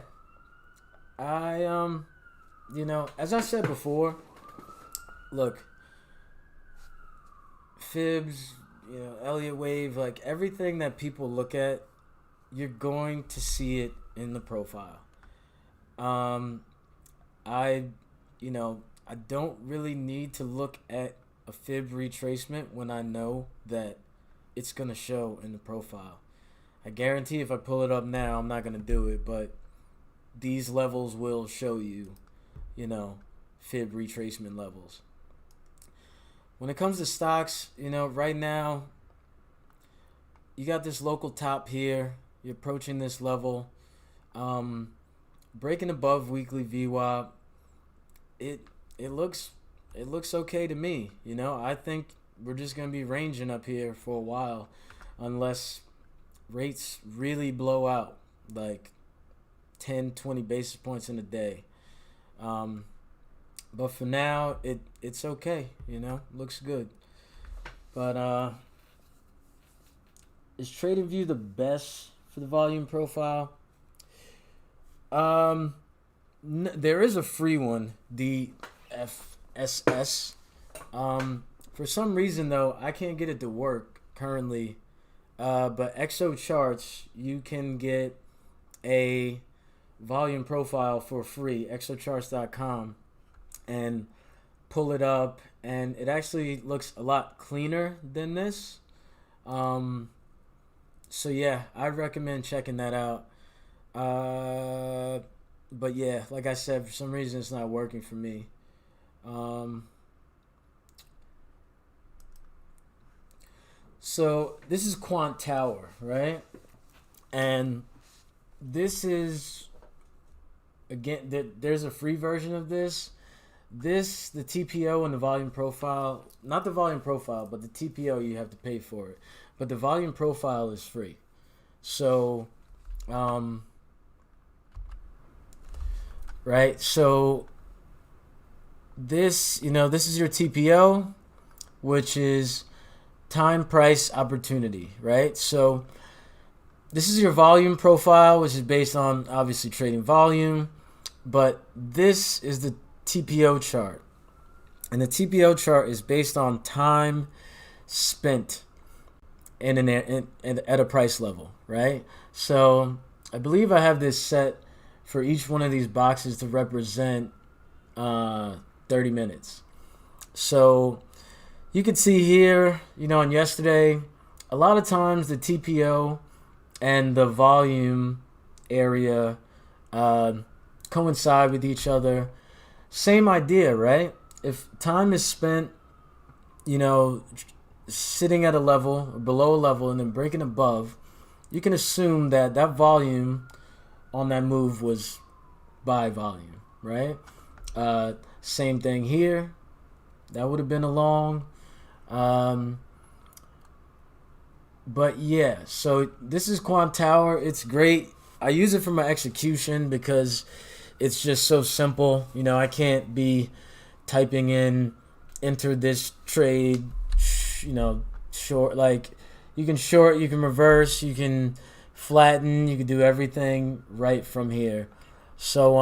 I as I said before, look, fibs, Elliott wave, like everything that people look at, you're going to see it in the profile. I don't really need to look at a fib retracement when I know that it's going to show in the profile. I guarantee if I pull it up now, I'm not going to do it, but these levels will show you, fib retracement levels. When it comes to stocks, right now, you got this local top here. You're approaching this level. Breaking above weekly VWAP. It looks okay to me. I think we're just going to be ranging up here for a while unless rates really blow out like 10, 20 basis points in a day. But for now, it's okay, looks good. But is TradingView the best for the volume profile? There is a free one, DFSS. For some reason, though, I can't get it to work currently. But Exo Charts, you can get a volume profile for free, exocharts.com, and pull it up, and it actually looks a lot cleaner than this. So yeah, I'd recommend checking that out. But yeah, like I said, for some reason it's not working for me. So this is Quant Tower, right? And this is, again, there's a free version of this. The TPO and the volume profile, not the volume profile, but the TPO, you have to pay for it. But the volume profile is free. So, right? So this is your TPO, which is time, price, opportunity, right? So this is your volume profile, which is based on obviously trading volume, but this is the TPO chart. And the TPO chart is based on time spent. at a price level, right? So I believe I have this set for each one of these boxes to represent 30 minutes. So you could see here, on yesterday, a lot of times the TPO and the volume area coincide with each other. Same idea, right? If time is spent, sitting at a level or below a level and then breaking above, you can assume that that volume on that move was buy volume, right? Same thing here. That would have been a long. But yeah, so this is Quant Tower. It's great. I use it for my execution because it's just so simple. I can't be typing in enter this trade, short. Like, you can short, you can reverse, you can flatten, you can do everything right from here. So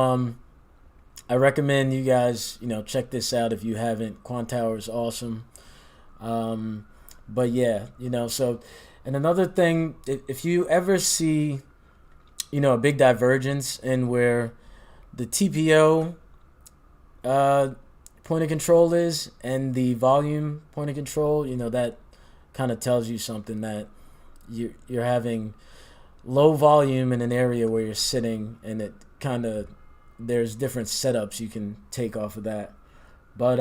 I recommend you guys check this out if you haven't. Quant Tower is awesome. But yeah, so, and another thing, if you ever see a big divergence in where the TPO point of control is and the volume point of control, that kind of tells you something, that you're having low volume in an area where you're sitting, and it kind of, there's different setups you can take off of that. But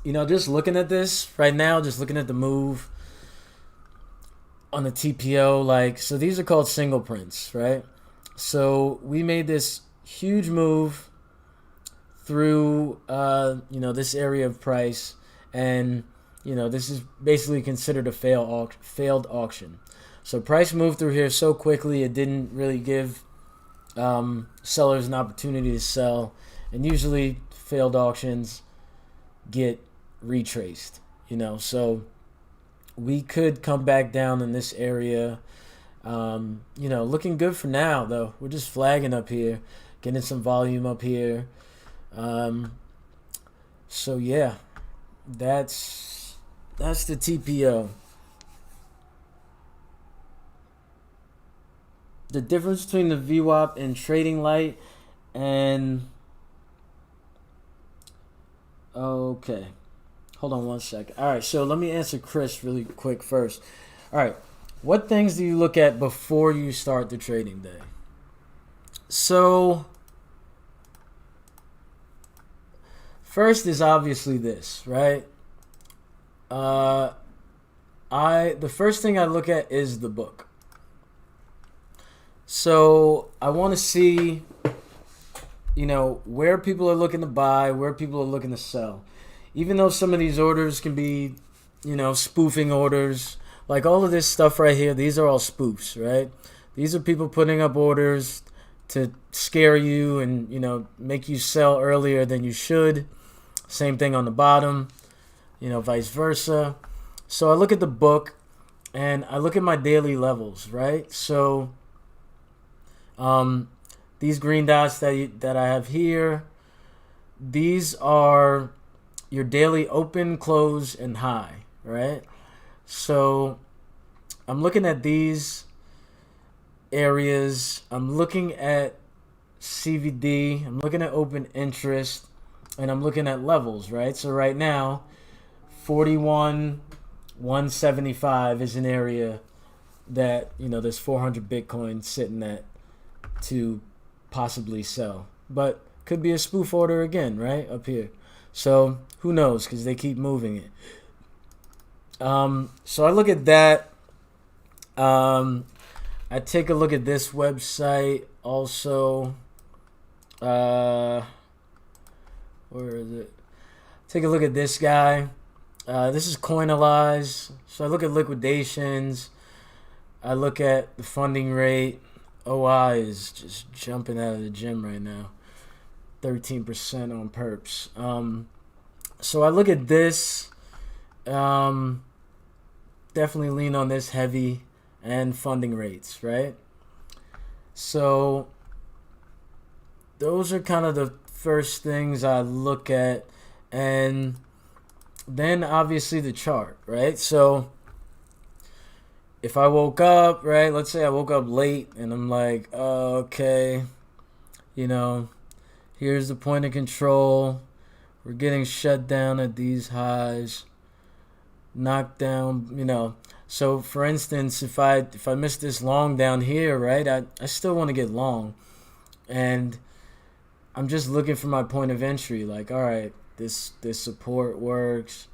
just looking at this right now, just looking at the move on the TPO, so these are called single prints, right? So we made this huge move through this area of price, and this is basically considered a failed auction. So price moved through here so quickly, it didn't really give sellers an opportunity to sell, and usually failed auctions get retraced, so we could come back down in this area. Looking good for now, though. We're just flagging up here, getting some volume up here. So yeah, that's the TPO. The difference between the VWAP and trading light and okay, hold on one second. All right, so let me answer Chris really quick first. All right, what things do you look at before you start the trading day? So first is obviously this, right? The first thing I look at is the book. So I want to see, where people are looking to buy, where people are looking to sell. Even though some of these orders can be, spoofing orders, like all of this stuff right here, these are all spoofs, right? These are people putting up orders to scare you and, make you sell earlier than you should. Same thing on the bottom, vice versa. So I look at the book and I look at my daily levels, right? So these green dots that I have here, these are your daily open, close, and high, right? So I'm looking at these areas. I'm looking at CVD. I'm looking at open interest. And I'm looking at levels, right? So right now, 41,175 is an area that, there's 400 Bitcoin sitting at to possibly sell. But could be a spoof order again, right? Up here. So who knows, because they keep moving it. So I look at that. I take a look at this website also. Where is it? Take a look at this guy. This is Coinalyze. So I look at liquidations. I look at the funding rate. OI is just jumping out of the gym right now. 13% on perps. So I look at this. Definitely lean on this heavy, and funding rates, right? So those are kind of the first things I look at, and then obviously the chart, right? So if I woke up, right, let's say I woke up late and I'm like, oh, okay, you know, here's the point of control. We're getting shut down at these highs, knocked down, So for instance, if I miss this long down here, right, I still want to get long. And I'm just looking for my point of entry. Like, all right, this support works,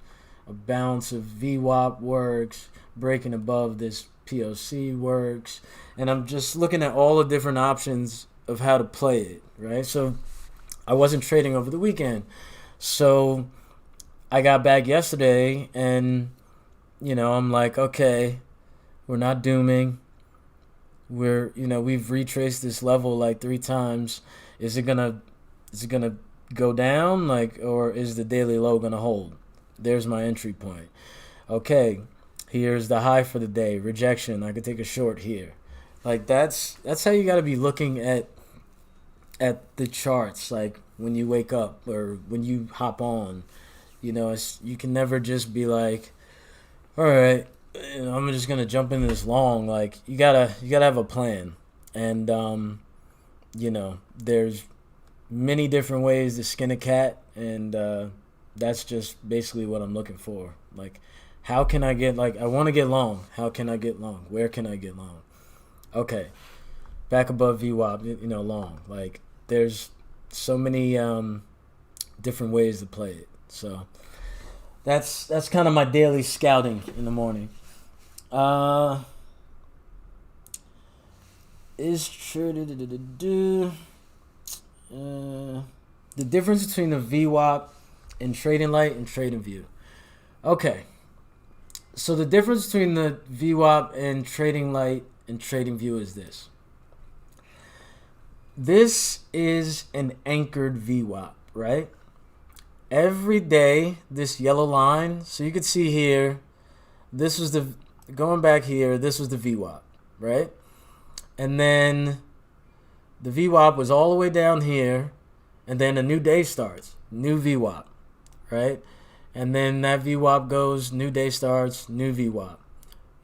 a bounce of VWAP works, breaking above this POC works, and I'm just looking at all the different options of how to play it, right? So I wasn't trading over the weekend, so I got back yesterday, and I'm like, okay, we're not dooming. We've retraced this level like 3 times. Is it gonna go down, or is the daily low gonna hold? There's my entry point. Okay, here's the high for the day. Rejection. I could take a short here. Like that's how you gotta be looking at the charts. Like when you wake up or when you hop on, you can never just be like, all right, I'm just gonna jump into this long. Like you gotta have a plan, and there's many different ways to skin a cat, and that's just basically what I'm looking for. Like, how can I get, I want to get long. How can I get long? Where can I get long? Okay, back above VWAP, long. Like, there's so many different ways to play it. So that's kind of my daily scouting in the morning. Is true. The difference between the VWAP and Trading Light and Trading View. Okay, so the difference between the VWAP and Trading Light and Trading View is this. This is an anchored VWAP, right? Every day, this yellow line, so you could see here, this was going back here, this was the VWAP, right? And then the VWAP was all the way down here, and then a new day starts, new VWAP, right? And then that VWAP goes, new day starts, new VWAP.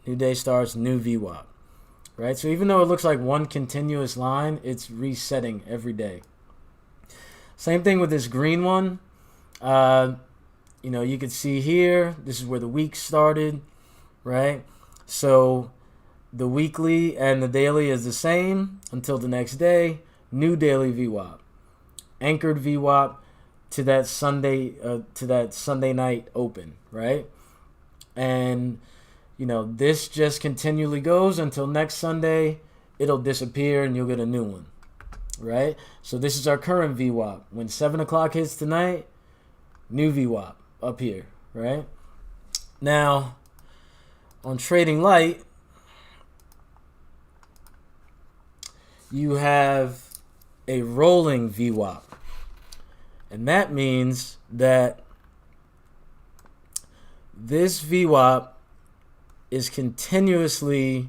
New day starts, new VWAP, right? So even though it looks like one continuous line, it's resetting every day. Same thing with this green one. You could see here, this is where the week started, right? So the weekly and the daily is the same until the next day. New daily VWAP, anchored VWAP to that Sunday night open, right? And this just continually goes until next Sunday. It'll disappear and you'll get a new one, right? So this is our current VWAP. When 7 o'clock hits tonight, new VWAP up here, right? Now, on Trading Light, you have a rolling VWAP. And that means that this VWAP is continuously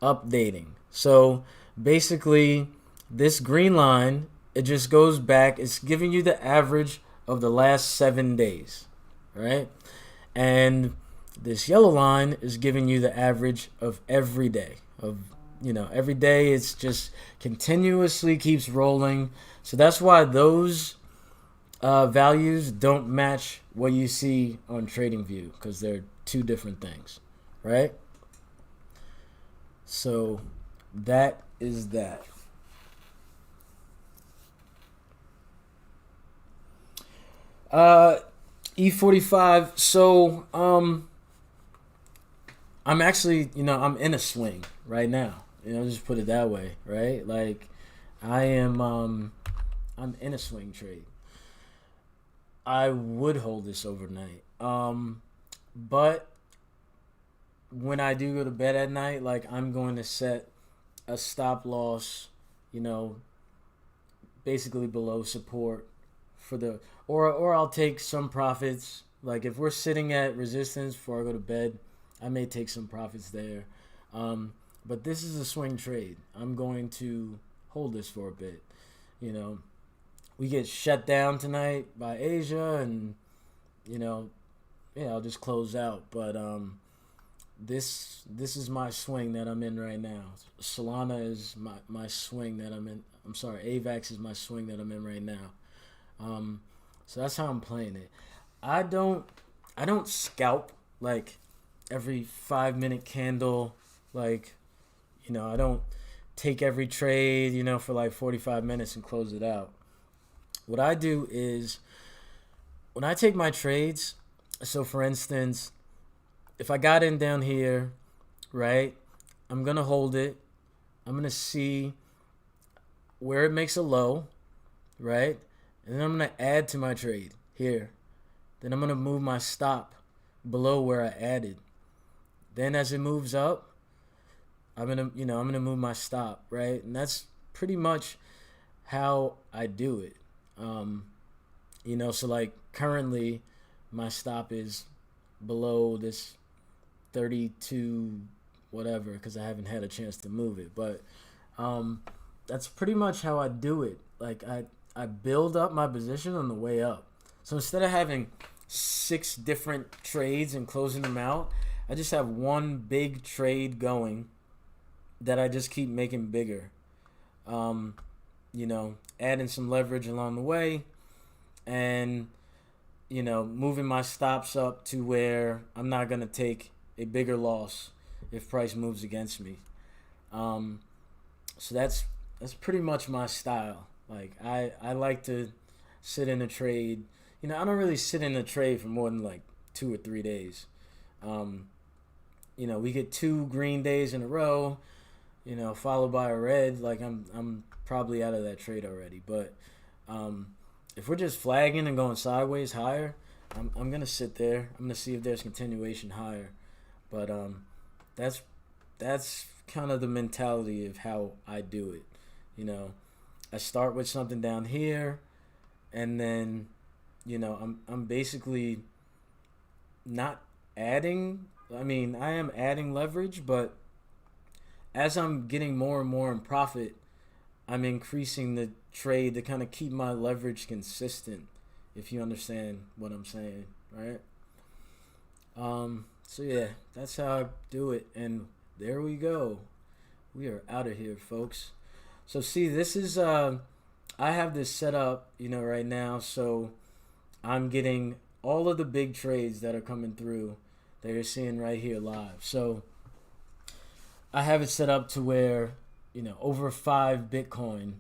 updating. So basically, this green line, it just goes back. It's giving you the average of the last 7 days, right? And this yellow line is giving you the average of every day. Every day it's just continuously keeps rolling. So that's why those values don't match what you see on TradingView, because they're two different things, right? So that is that. E45. So I'm actually, I'm in a swing right now. Just put it that way, right? Like I'm in a swing trade. I would hold this overnight. But when I do go to bed at night, I'm going to set a stop loss, basically below support for or I'll take some profits. Like if we're sitting at resistance before I go to bed, I may take some profits there. But this is a swing trade. I'm going to hold this for a bit. We get shut down tonight by Asia, and I'll just close out. But this is my swing that I'm in right now. Solana is my swing that I'm in. I'm sorry, Avax is my swing that I'm in right now. So that's how I'm playing it. I don't scalp like every 5 minute candle. Like, I don't take every trade, for like 45 minutes and close it out. What I do is when I take my trades, so for instance, if I got in down here, right, I'm going to hold it. I'm going to see where it makes a low, right? And then I'm going to add to my trade here. Then I'm going to move my stop below where I added. Then as it moves up, I'm going to move my stop, right? And that's pretty much how I do it. So like currently my stop is below this 32 whatever because I haven't had a chance to move it. But that's pretty much how I do it. Like I build up my position on the way up. So instead of having 6 different trades and closing them out, I just have one big trade going that I just keep making bigger. Adding some leverage along the way and, moving my stops up to where I'm not going to take a bigger loss if price moves against me. So that's pretty much my style. Like I like to sit in a trade. I don't really sit in a trade for more than like 2 or 3 days. We get 2 green days in a row, followed by a red. Like I'm probably out of that trade already. But if we're just flagging and going sideways higher, I'm gonna sit there. I'm gonna see if there's continuation higher. But that's kind of the mentality of how I do it. I start with something down here, and then I'm basically not adding. I mean, I am adding leverage, but as I'm getting more and more in profit, I'm increasing the trade to kind of keep my leverage consistent, if you understand what I'm saying, right? So yeah, that's how I do it, and there we go. We are out of here, folks. So see, this is I have this set up, right now, so I'm getting all of the big trades that are coming through that you're seeing right here live. So I have it set up to where, over 5 Bitcoin,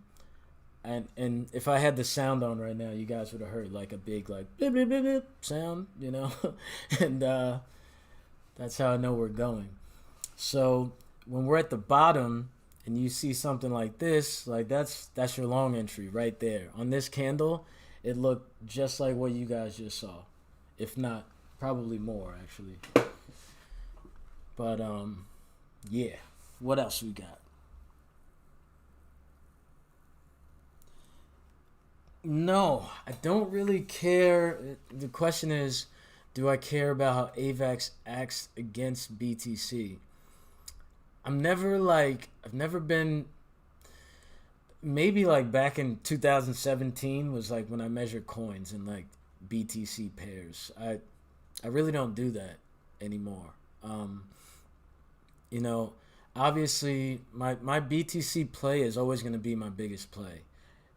and if I had the sound on right now, you guys would have heard like a big like beep, beep, beep, beep sound, and that's how I know we're going. So when we're at the bottom and you see something like this, like that's your long entry right there. On this candle, it looked just like what you guys just saw, if not probably more actually. But yeah, what else we got? No, I don't really care. The question is, do I care about how Avax acts against BTC? I've never been, maybe like back in 2017 was like when I measured coins and like BTC pairs. I really don't do that anymore. Obviously my BTC play is always going to be my biggest play.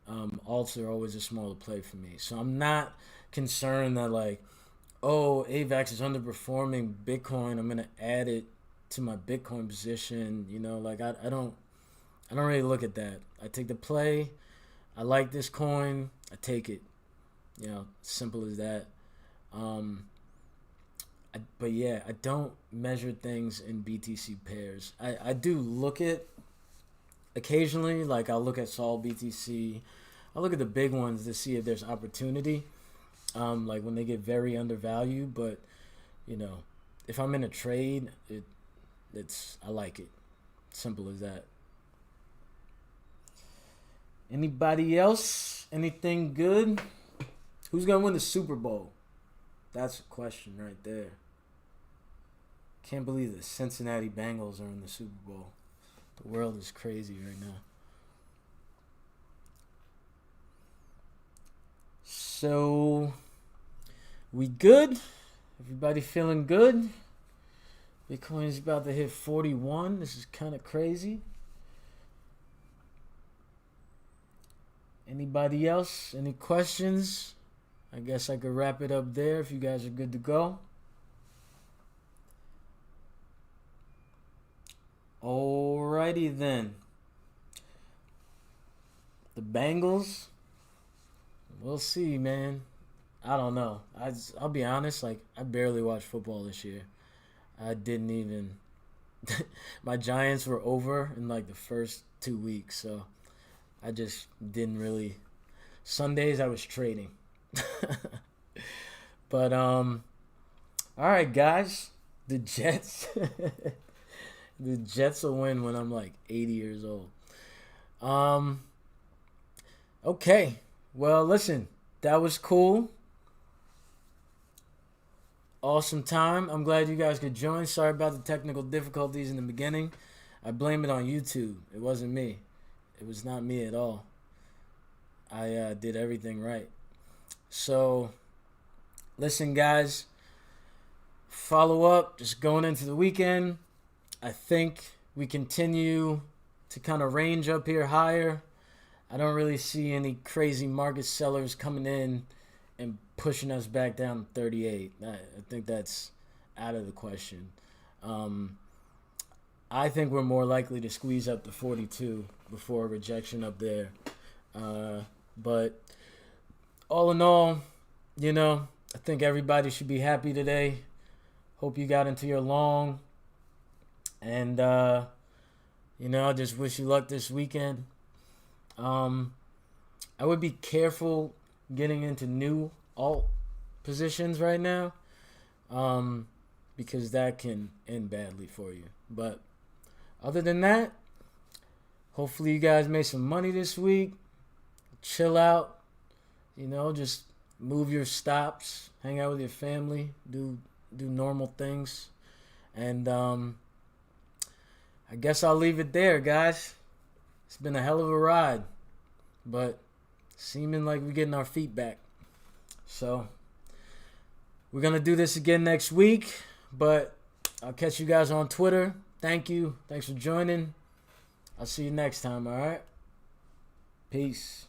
Alts are always a smaller play for me. So I'm not concerned that like, oh, AVAX is underperforming Bitcoin. I'm gonna add it to my Bitcoin position. I don't really look at that. I take the play. I like this coin. I take it. Simple as that. But yeah, I don't measure things in BTC pairs. I do look at occasionally, like I'll look at Sol BTC. I'll look at the big ones to see if there's opportunity. Like when they get very undervalued, but if I'm in a trade, I like it. Simple as that. Anybody else? Anything good? Who's gonna win the Super Bowl? That's a question right there. Can't believe the Cincinnati Bengals are in the Super Bowl. The world is crazy right now. So, we good? Everybody feeling good? Bitcoin's about to hit 41. This is kind of crazy. Anybody else? Any questions? I guess I could wrap it up there if you guys are good to go. Alrighty then. The Bengals, we'll see, man. I don't know. I'll be honest, like, I barely watched football this year. I didn't even. My Giants were over in like the first 2 weeks, so I just didn't really. Sundays I was trading. But all right, guys, the Jets. The Jets will win when I'm like 80 years old. Okay. Well, listen, that was cool. Awesome time. I'm glad you guys could join. Sorry about the technical difficulties in the beginning. I blame it on YouTube. It wasn't me. It was not me at all. I did everything right. So, listen, guys. Follow up. Just going into the weekend. I think we continue to kind of range up here higher. I don't really see any crazy market sellers coming in and pushing us back down to 38. I think that's out of the question. I think we're more likely to squeeze up to 42 before a rejection up there. But all in all, I think everybody should be happy today. Hope you got into your long. And, I just wish you luck this weekend. I would be careful getting into new alt positions right now, because that can end badly for you. But other than that, hopefully you guys made some money this week. Chill out, just move your stops, hang out with your family, do normal things. And I guess I'll leave it there, guys. It's been a hell of a ride, but seeming like we're getting our feet back. So we're going to do this again next week, but I'll catch you guys on Twitter. Thank you. Thanks for joining. I'll see you next time, all right? Peace.